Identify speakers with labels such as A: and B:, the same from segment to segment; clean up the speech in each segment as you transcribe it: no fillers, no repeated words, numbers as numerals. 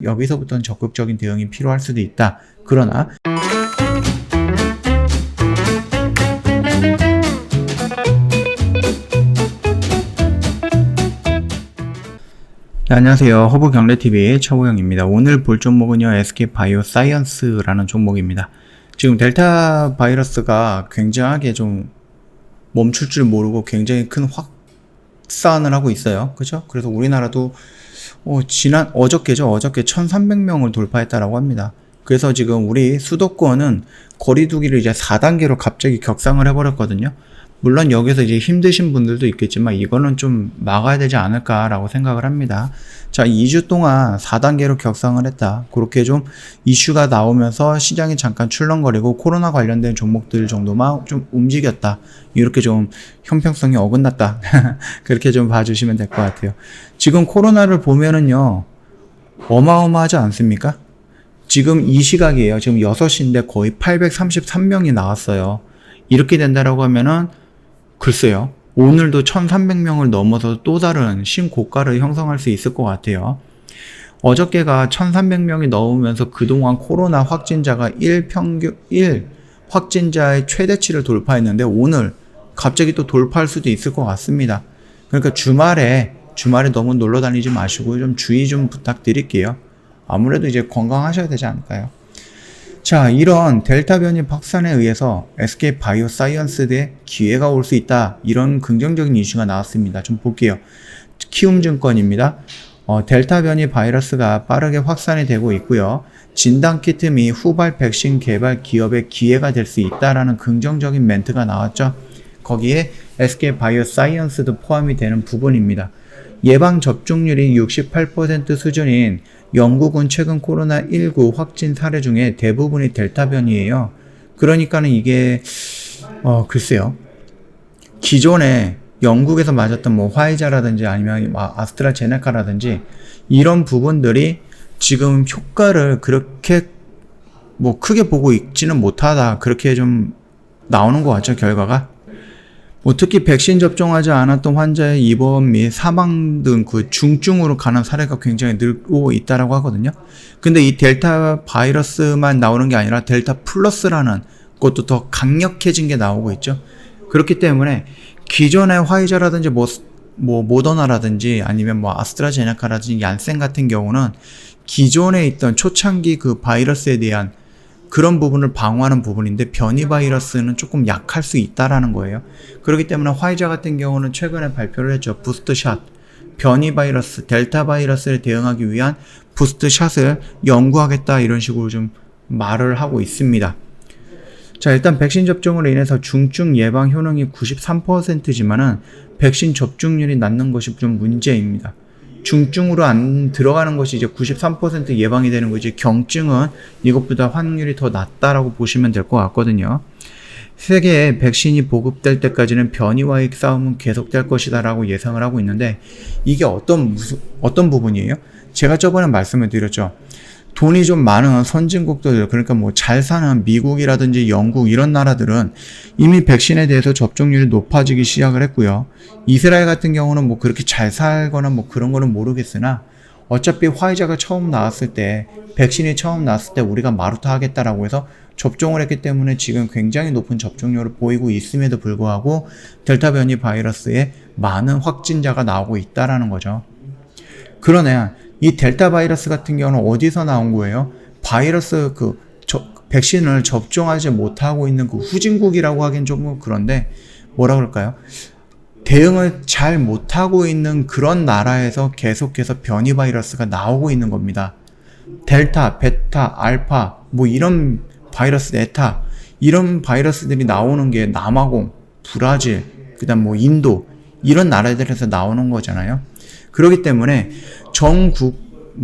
A: 여기서부터는 적극적인 대응이 필요할 수도 있다. 그러나 네, 안녕하세요. 허브경제TV의 최호영입니다. 오늘 볼 종목은요, SK바이오사이언스라는 종목입니다. 지금 델타 바이러스가 굉장하게 좀 멈출 줄 모르고 굉장히 큰 확산을 하고 있어요. 그죠? 그래서 우리나라도 어저께 1300명을 돌파했다라고 합니다. 그래서 지금 우리 수도권은 거리두기를 이제 4단계로 갑자기 격상을 해버렸거든요. 물론 여기서 이제 힘드신 분들도 있겠지만 이거는 좀 막아야 되지 않을까라고 생각을 합니다. 자, 2주 동안 4단계로 격상을 했다. 그렇게 좀 이슈가 나오면서 시장이 잠깐 출렁거리고 코로나 관련된 종목들 정도만 좀 움직였다. 이렇게 좀 형평성이 어긋났다. 그렇게 좀 봐주시면 될 것 같아요. 지금 코로나를 보면은요, 어마어마하지 않습니까? 지금 이 시각이에요. 지금 6시인데 거의 833명이 나왔어요. 이렇게 된다라고 하면은 글쎄요. 오늘도 1300명을 넘어서 또 다른 신고가를 형성할 수 있을 것 같아요. 어저께가 1300명이 넘으면서 그동안 코로나 확진자가 1 확진자의 최대치를 돌파했는데 오늘 갑자기 또 돌파할 수도 있을 것 같습니다. 그러니까 주말에 너무 놀러 다니지 마시고 좀 주의 좀 부탁드릴게요. 아무래도 이제 건강하셔야 되지 않을까요? 자, 이런 델타 변이 확산에 의해서 SK바이오사이언스에 기회가 올 수 있다. 이런 긍정적인 이슈가 나왔습니다. 좀 볼게요. 키움증권입니다. 델타 변이 바이러스가 빠르게 확산이 되고 있고요. 진단키트 및 후발 백신 개발 기업의 기회가 될 수 있다라는 긍정적인 멘트가 나왔죠. 거기에 SK바이오사이언스도 포함이 되는 부분입니다. 예방 접종률이 68% 수준인 영국은 최근 코로나19 확진 사례 중에 대부분이 델타 변이에요. 그러니까는 이게 글쎄요. 기존에 영국에서 맞았던 뭐 화이자라든지 아니면 아스트라제네카라든지 이런 부분들이 지금 효과를 그렇게 뭐 크게 보고 있지는 못하다. 그렇게 좀 나오는 것 같죠, 결과가. 특히 백신 접종하지 않았던 환자의 입원 및 사망 등 그 중증으로 가는 사례가 굉장히 늘고 있다라고 하거든요. 근데 이 델타 바이러스만 나오는 게 아니라 델타 플러스라는 것도 더 강력해진 게 나오고 있죠. 그렇기 때문에 기존의 화이자라든지 모더나라든지 아니면 아스트라제네카라든지 얀센 같은 경우는 기존에 있던 초창기 그 바이러스에 대한 그런 부분을 방어하는 부분인데 변이 바이러스는 조금 약할 수 있다라는 거예요. 그렇기 때문에 화이자 같은 경우는 최근에 발표를 했죠. 부스트샷, 변이 바이러스, 델타 바이러스를 대응하기 위한 부스트샷을 연구하겠다 이런 식으로 좀 말을 하고 있습니다. 자, 일단 백신 접종으로 인해서 중증 예방 효능이 93%지만은 백신 접종률이 낮는 것이 좀 문제입니다. 중증으로 안 들어가는 것이 이제 93% 예방이 되는 거지, 경증은 이것보다 확률이 더 낮다라고 보시면 될 것 같거든요. 세계에 백신이 보급될 때까지는 변이와의 싸움은 계속될 것이다라고 예상을 하고 있는데, 이게 어떤 부분이에요? 제가 저번에 말씀을 드렸죠. 돈이 좀 많은 선진국들, 그러니까 잘 사는 미국이라든지 영국 이런 나라들은 이미 백신에 대해서 접종률이 높아지기 시작을 했고요. 이스라엘 같은 경우는 그렇게 잘 살거나 그런 거는 모르겠으나 어차피 화이자가 처음 나왔을 때, 백신이 처음 나왔을 때 우리가 마루타 하겠다라고 해서 접종을 했기 때문에 지금 굉장히 높은 접종률을 보이고 있음에도 불구하고 델타 변이 바이러스에 많은 확진자가 나오고 있다라는 거죠. 그러네. 이 델타 바이러스 같은 경우는 어디서 나온 거예요? 바이러스 백신을 접종하지 못하고 있는 그 후진국이라고 하긴 좀 그런데 뭐라 그럴까요? 대응을 잘 못하고 있는 그런 나라에서 계속해서 변이 바이러스가 나오고 있는 겁니다. 델타, 베타, 알파, 이런 바이러스, 에타, 이런 바이러스들이 나오는 게 남아공, 브라질, 그다음 인도, 이런 나라들에서 나오는 거잖아요. 그렇기 때문에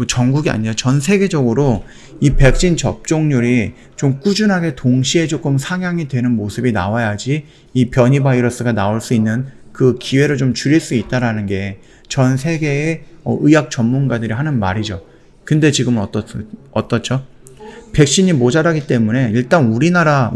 A: 전국이 아니라 전 세계적으로 이 백신 접종률이 좀 꾸준하게 동시에 조금 상향이 되는 모습이 나와야지 이 변이 바이러스가 나올 수 있는 그 기회를 좀 줄일 수 있다라는 게 전 세계의 의학 전문가들이 하는 말이죠. 근데 지금은 어떻죠? 백신이 모자라기 때문에 일단 우리나라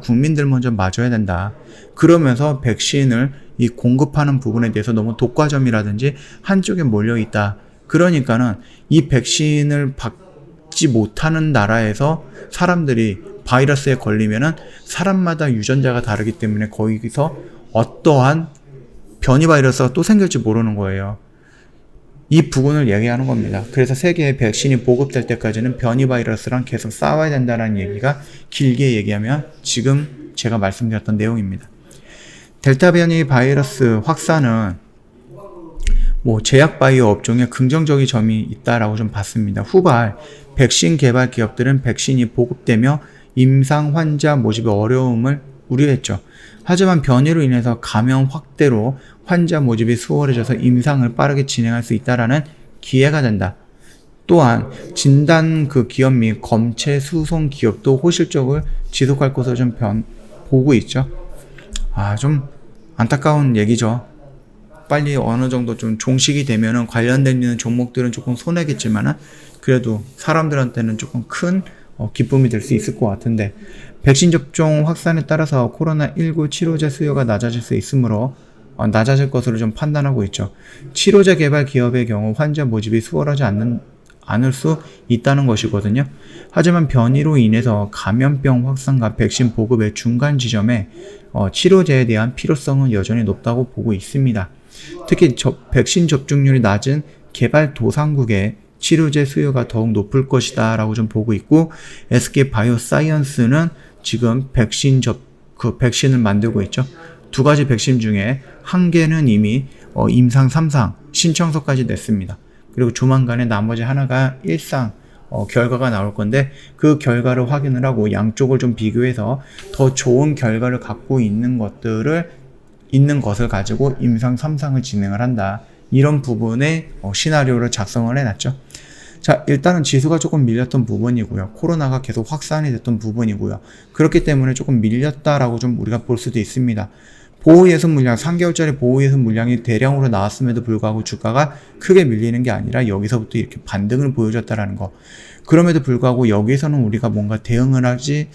A: 국민들 먼저 맞아야 된다. 그러면서 백신을 이 공급하는 부분에 대해서 너무 독과점이라든지 한쪽에 몰려 있다. 그러니까는 이 백신을 받지 못하는 나라에서 사람들이 바이러스에 걸리면은 사람마다 유전자가 다르기 때문에 거기서 어떠한 변이 바이러스가 또 생길지 모르는 거예요. 이 부분을 얘기하는 겁니다. 그래서 세계에 백신이 보급될 때까지는 변이 바이러스랑 계속 싸워야 된다는 얘기가 길게 얘기하면 지금 제가 말씀드렸던 내용입니다. 델타 변이 바이러스 확산은 제약 바이오 업종에 긍정적인 점이 있다라고 좀 봤습니다. 후발 백신 개발 기업들은 백신이 보급되며 임상 환자 모집의 어려움을 우려했죠. 하지만 변이로 인해서 감염 확대로 환자 모집이 수월해져서 임상을 빠르게 진행할 수 있다라는 기회가 된다. 또한 진단 기업 및 검체 수송 기업도 호실적을 지속할 것으로 좀 보고 있죠. 좀 안타까운 얘기죠. 빨리 어느 정도 좀 종식이 되면은 관련된 종목들은 조금 손해겠지만은 그래도 사람들한테는 조금 큰 기쁨이 될 수 있을 것 같은데, 백신 접종 확산에 따라서 코로나19 치료제 수요가 낮아질 수 있으므로 낮아질 것으로 좀 판단하고 있죠. 치료제 개발 기업의 경우 환자 모집이 수월하지 않을 수 있다는 것이거든요. 하지만 변이로 인해서 감염병 확산과 백신 보급의 중간 지점에 치료제에 대한 필요성은 여전히 높다고 보고 있습니다. 특히 백신 접종률이 낮은 개발도상국의 치료제 수요가 더욱 높을 것이다 라고 좀 보고 있고, SK 바이오사이언스는 지금 백신을 만들고 있죠. 2가지 백신 중에 1개는 이미 임상 3상 신청서까지 냈습니다. 그리고 조만간에 나머지 하나가 1상 결과가 나올 건데, 그 결과를 확인을 하고 양쪽을 좀 비교해서 더 좋은 결과를 갖고 있는 것을 가지고 임상 3상을 진행을 한다. 이런 부분의 시나리오를 작성을 해놨죠. 자, 일단은 지수가 조금 밀렸던 부분이고요. 코로나가 계속 확산이 됐던 부분이고요. 그렇기 때문에 조금 밀렸다라고 좀 우리가 볼 수도 있습니다. 보호예습 물량, 3개월짜리 보호예습 물량이 대량으로 나왔음에도 불구하고 주가가 크게 밀리는 게 아니라 여기서부터 이렇게 반등을 보여줬다라는 거. 그럼에도 불구하고 여기서는 우리가 뭔가 대응을 하지,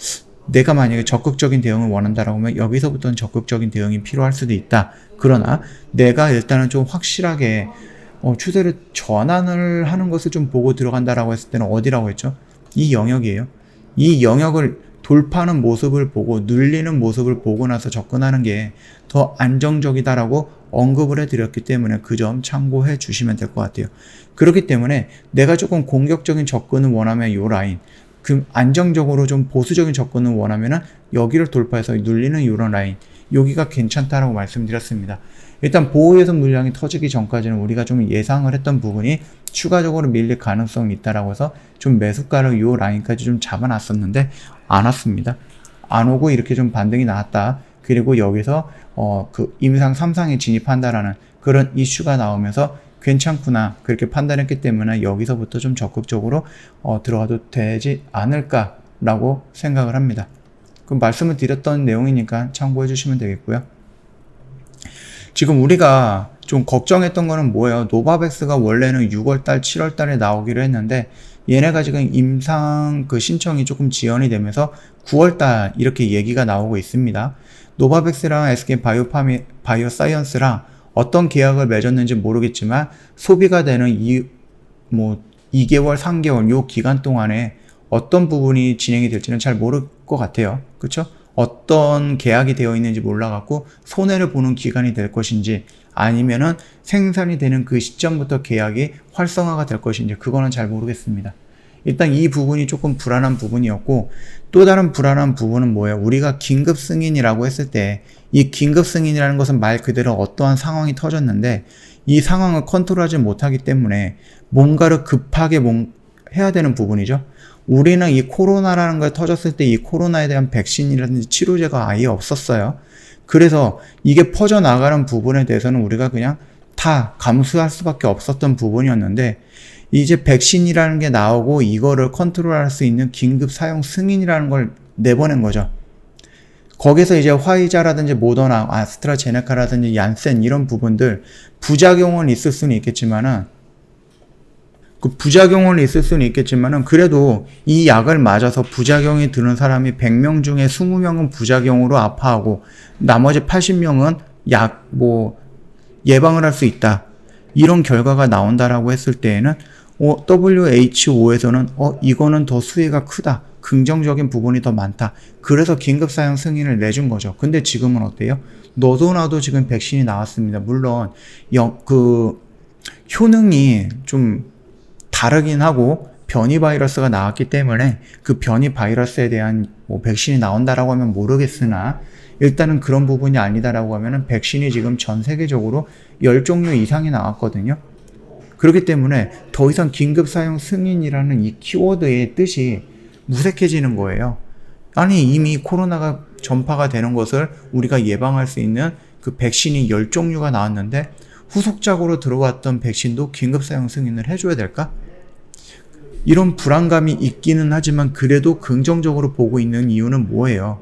A: 내가 만약에 적극적인 대응을 원한다라고 하면 여기서부터는 적극적인 대응이 필요할 수도 있다. 그러나 내가 일단은 좀 확실하게 추세를 전환을 하는 것을 좀 보고 들어간다라고 했을 때는 어디라고 했죠? 이 영역이에요. 이 영역을 돌파하는 모습을 보고 눌리는 모습을 보고 나서 접근하는 게 더 안정적이다라고 언급을 해드렸기 때문에 그 점 참고해 주시면 될 것 같아요. 그렇기 때문에 내가 조금 공격적인 접근을 원하면 이 라인, 안정적으로 좀 보수적인 접근을 원하면은 여기를 돌파해서 눌리는 이런 라인, 여기가 괜찮다라고 말씀드렸습니다. 일단 보호예습 물량이 터지기 전까지는 우리가 좀 예상을 했던 부분이 추가적으로 밀릴 가능성이 있다라고 해서 좀 매수가를 이 라인까지 좀 잡아놨었는데 안 왔습니다. 안 오고 이렇게 좀 반등이 나왔다. 그리고 여기서 임상 3상에 진입한다라는 그런 이슈가 나오면서 괜찮구나 그렇게 판단했기 때문에 여기서부터 좀 적극적으로 들어가도 되지 않을까라고 생각을 합니다. 그 말씀을 드렸던 내용이니까 참고해 주시면 되겠고요. 지금 우리가 좀 걱정했던 거는 뭐예요? 노바백스가 원래는 6월달, 7월달에 나오기로 했는데 얘네가 지금 임상 신청이 조금 지연이 되면서 9월달 이렇게 얘기가 나오고 있습니다. 노바백스랑 SK 바이오사이언스랑 어떤 계약을 맺었는지 모르겠지만 소비가 되는 2개월, 3개월 요 기간 동안에 어떤 부분이 진행이 될지는 잘 모를 것 같아요. 그렇죠? 어떤 계약이 되어 있는지 몰라갖고 손해를 보는 기간이 될 것인지 아니면은 생산이 되는 그 시점부터 계약이 활성화가 될 것인지 그거는 잘 모르겠습니다. 일단 이 부분이 조금 불안한 부분이었고, 또 다른 불안한 부분은 뭐예요? 우리가 긴급 승인이라고 했을 때 이 긴급 승인이라는 것은 말 그대로 어떠한 상황이 터졌는데 이 상황을 컨트롤하지 못하기 때문에 뭔가를 급하게 해야 되는 부분이죠. 우리는 이 코로나라는 걸 터졌을 때 이 코로나에 대한 백신이라든지 치료제가 아예 없었어요. 그래서 이게 퍼져나가는 부분에 대해서는 우리가 그냥 다 감수할 수밖에 없었던 부분이었는데 이제 백신이라는 게 나오고 이거를 컨트롤할 수 있는 긴급 사용 승인이라는 걸 내보낸 거죠. 거기서 이제 화이자라든지 모더나, 아스트라제네카라든지 얀센 이런 부분들 부작용은 있을 수는 있겠지만은 그래도 이 약을 맞아서 부작용이 드는 사람이 100명 중에 20명은 부작용으로 아파하고 나머지 80명은 예방을 할 수 있다. 이런 결과가 나온다라고 했을 때에는 WHO에서는 이거는 더 수혜가 크다. 긍정적인 부분이 더 많다. 그래서 긴급 사용 승인을 내준 거죠. 근데 지금은 어때요? 너도 나도 지금 백신이 나왔습니다. 물론 효능이 좀 다르긴 하고 변이 바이러스가 나왔기 때문에 그 변이 바이러스에 대한 백신이 나온다라고 하면 모르겠으나 일단은 그런 부분이 아니다라고 하면은 백신이 지금 전 세계적으로 10종류 이상이 나왔거든요. 그렇기 때문에 더 이상 긴급 사용 승인이라는 이 키워드의 뜻이 무색해지는 거예요. 아니 이미 코로나가 전파가 되는 것을 우리가 예방할 수 있는 그 백신이 10종류가 나왔는데 후속작으로 들어왔던 백신도 긴급 사용 승인을 해줘야 될까? 이런 불안감이 있기는 하지만 그래도 긍정적으로 보고 있는 이유는 뭐예요?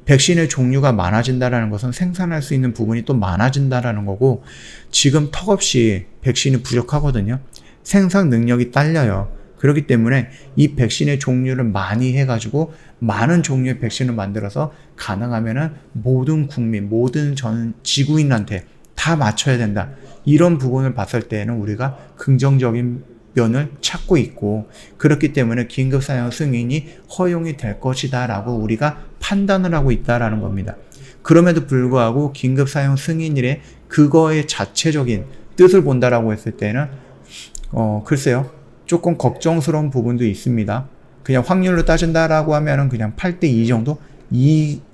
A: 백신의 종류가 많아진다는 것은 생산할 수 있는 부분이 또 많아진다는 거고 지금 턱없이 백신이 부족하거든요. 생산 능력이 딸려요. 그렇기 때문에 이 백신의 종류를 많이 해가지고 많은 종류의 백신을 만들어서 가능하면은 모든 국민, 모든 전 지구인한테 다 맞춰야 된다. 이런 부분을 봤을 때는 우리가 긍정적인 면을 찾고 있고 그렇기 때문에 긴급 사용 승인이 허용이 될 것이다 라고 우리가 판단을 하고 있다라는 겁니다. 그럼에도 불구하고 긴급 사용 승인일에 그거의 자체적인 뜻을 본다라고 했을 때는 글쎄요. 조금 걱정스러운 부분도 있습니다. 그냥 확률로 따진다라고 하면은 그냥 8대2 정도?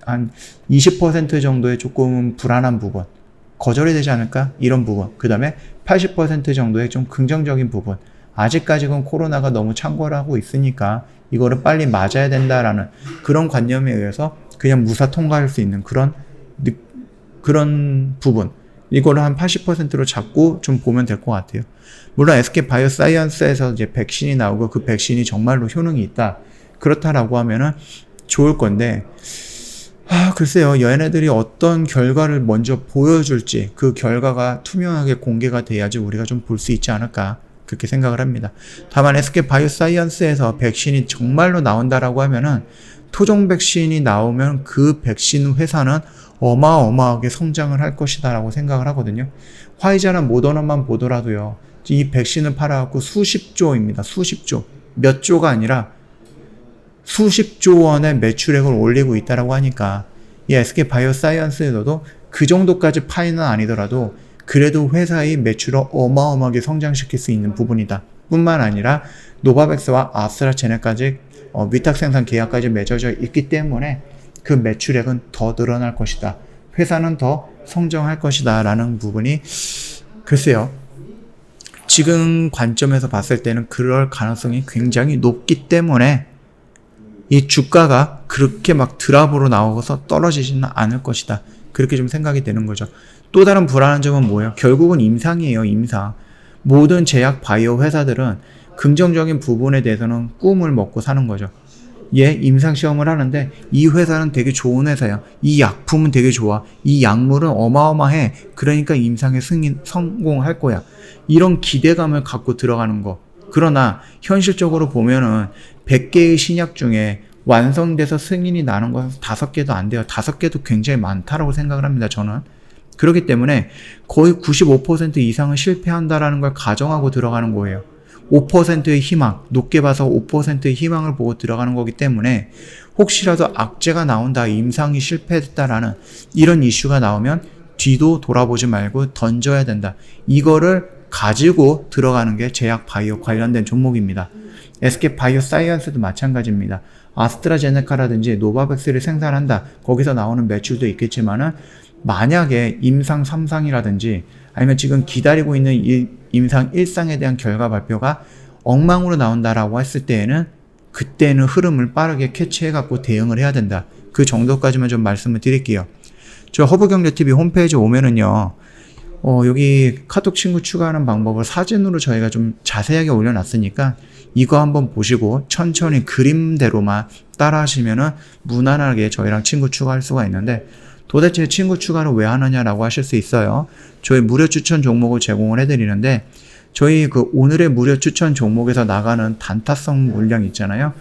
A: 한 20% 정도의 조금 불안한 부분. 거절이 되지 않을까? 이런 부분. 그 다음에 80% 정도의 좀 긍정적인 부분. 아직까지는 코로나가 너무 창궐하고 있으니까 이거를 빨리 맞아야 된다라는 그런 관념에 의해서 그냥 무사 통과할 수 있는 그런 부분. 이거를 한 80%로 잡고 좀 보면 될 것 같아요. 물론 SK 바이오사이언스에서 이제 백신이 나오고 그 백신이 정말로 효능이 있다. 그렇다라고 하면은 좋을 건데, 글쎄요. 얘네들이 어떤 결과를 먼저 보여줄지 그 결과가 투명하게 공개가 돼야지 우리가 좀 볼 수 있지 않을까. 그렇게 생각을 합니다. 다만 SK 바이오사이언스에서 백신이 정말로 나온다라고 하면은 토종 백신이 나오면 그 백신 회사는 어마어마하게 성장을 할 것이다 라고 생각을 하거든요. 화이자나 모더나만 보더라도요. 이 백신을 팔아갖고 수십조입니다. 수십조. 몇 조가 아니라 수십조 원의 매출액을 올리고 있다라고 하니까 이 SK 바이오사이언스에서도 그 정도까지 파이는 아니더라도 그래도 회사의 매출을 어마어마하게 성장시킬 수 있는 부분이다. 뿐만 아니라 노바백스와 아스트라제네카까지 위탁 생산 계약까지 맺어져 있기 때문에 그 매출액은 더 늘어날 것이다. 회사는 더 성장할 것이다. 라는 부분이 글쎄요. 지금 관점에서 봤을 때는 그럴 가능성이 굉장히 높기 때문에 이 주가가 그렇게 막 드랍으로 나오고서 떨어지지는 않을 것이다. 그렇게 좀 생각이 되는 거죠. 또 다른 불안한 점은 뭐예요? 결국은 임상이에요. 임상. 모든 제약 바이오 회사들은 긍정적인 부분에 대해서는 꿈을 먹고 사는 거죠. 임상시험을 하는데 이 회사는 되게 좋은 회사야. 이 약품은 되게 좋아. 이 약물은 어마어마해. 그러니까 임상에 성공할 거야. 이런 기대감을 갖고 들어가는 거. 그러나 현실적으로 보면은 100개의 신약 중에 완성돼서 승인이 나는 것은 5개도 안 돼요. 5개도 굉장히 많다라고 생각을 합니다. 저는. 그렇기 때문에 거의 95% 이상은 실패한다라는 걸 가정하고 들어가는 거예요. 5%의 희망, 높게 봐서 5%의 희망을 보고 들어가는 거기 때문에 혹시라도 악재가 나온다, 임상이 실패했다라는 이런 이슈가 나오면 뒤도 돌아보지 말고 던져야 된다. 이거를 가지고 들어가는 게 제약 바이오 관련된 종목입니다. SK 바이오사이언스도 마찬가지입니다. 아스트라제네카라든지 노바백스를 생산한다. 거기서 나오는 매출도 있겠지만은 만약에 임상 3상이라든지 아니면 지금 기다리고 있는 임상 1상에 대한 결과 발표가 엉망으로 나온다라고 했을 때에는 그때는 흐름을 빠르게 캐치해갖고 대응을 해야 된다. 그 정도까지만 좀 말씀을 드릴게요. 저 허브경제TV 홈페이지 오면은요. 여기 카톡 친구 추가하는 방법을 사진으로 저희가 좀 자세하게 올려놨으니까 이거 한번 보시고 천천히 그림대로만 따라 하시면은 무난하게 저희랑 친구 추가할 수가 있는데 도대체 친구 추가를 왜 하느냐라고 하실 수 있어요. 저희 무료 추천 종목을 제공을 해드리는데 저희 그 오늘의 무료 추천 종목에서 나가는 단타성 물량 있잖아요.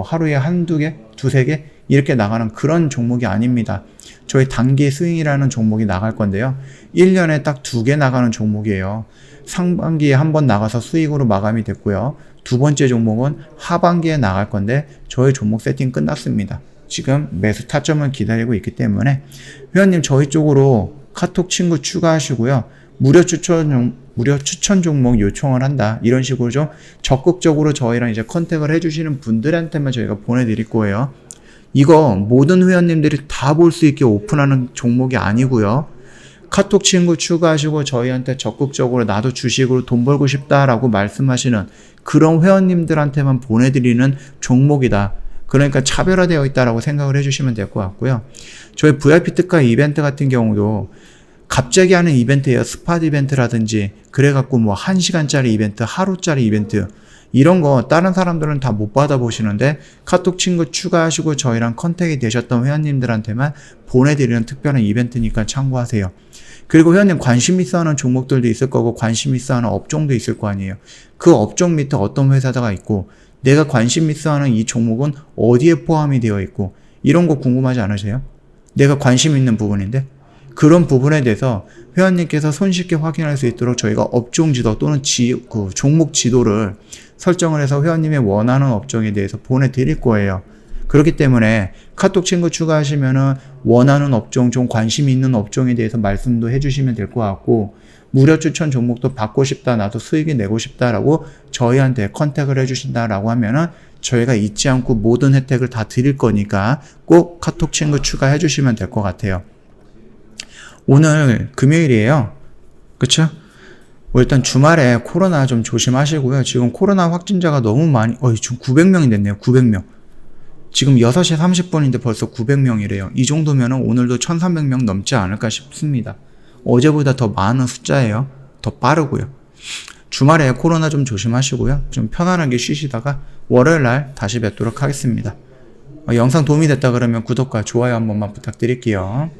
A: 하루에 한두 개, 두세 개 이렇게 나가는 그런 종목이 아닙니다. 저희 단기 스윙이라는 종목이 나갈 건데요. 1년에 딱 2개 나가는 종목이에요. 상반기에 한번 나가서 수익으로 마감이 됐고요. 두 번째 종목은 하반기에 나갈 건데 저희 종목 세팅 끝났습니다. 지금 매수 타점을 기다리고 있기 때문에 회원님 저희 쪽으로 카톡 친구 추가하시고요. 무료 추천 종목 요청을 한다. 이런 식으로 좀 적극적으로 저희랑 이제 컨택을 해주시는 분들한테만 저희가 보내드릴 거예요. 이거 모든 회원님들이 다 볼 수 있게 오픈하는 종목이 아니고요. 카톡 친구 추가하시고 저희한테 적극적으로 나도 주식으로 돈 벌고 싶다라고 말씀하시는 그런 회원님들한테만 보내드리는 종목이다. 그러니까 차별화되어 있다라고 생각을 해주시면 될 것 같고요. 저희 VIP 특가 이벤트 같은 경우도 갑자기 하는 이벤트예요. 스팟 이벤트라든지 그래갖고 뭐 1시간짜리 이벤트, 하루짜리 이벤트 이런 거 다른 사람들은 다 못 받아보시는데 카톡 친구 추가하시고 저희랑 컨택이 되셨던 회원님들한테만 보내드리는 특별한 이벤트니까 참고하세요. 그리고 회원님 관심 있어 하는 종목들도 있을 거고 관심 있어 하는 업종도 있을 거 아니에요. 그 업종 밑에 어떤 회사가 있고 내가 관심 있어 하는 이 종목은 어디에 포함이 되어 있고 이런 거 궁금하지 않으세요? 내가 관심 있는 부분인데 그런 부분에 대해서 회원님께서 손쉽게 확인할 수 있도록 저희가 업종 지도 또는 종목 지도를 설정을 해서 회원님의 원하는 업종에 대해서 보내드릴 거예요. 그렇기 때문에 카톡 친구 추가하시면은 원하는 업종, 좀 관심 있는 업종에 대해서 말씀도 해주시면 될 것 같고 무료 추천 종목도 받고 싶다, 나도 수익이 내고 싶다라고 저희한테 컨택을 해주신다라고 하면은 저희가 잊지 않고 모든 혜택을 다 드릴 거니까 꼭 카톡 친구 추가해 주시면 될 것 같아요. 오늘 금요일이에요. 그쵸? 일단 주말에 코로나 좀 조심하시고요. 지금 코로나 확진자가 너무 많이, 지금 900명이 됐네요. 900명. 지금 6시 30분인데 벌써 900명이래요. 이 정도면 오늘도 1300명 넘지 않을까 싶습니다. 어제보다 더 많은 숫자예요. 더 빠르고요. 주말에 코로나 좀 조심하시고요. 좀 편안하게 쉬시다가 월요일날 다시 뵙도록 하겠습니다. 영상 도움이 됐다 그러면 구독과 좋아요 한 번만 부탁드릴게요.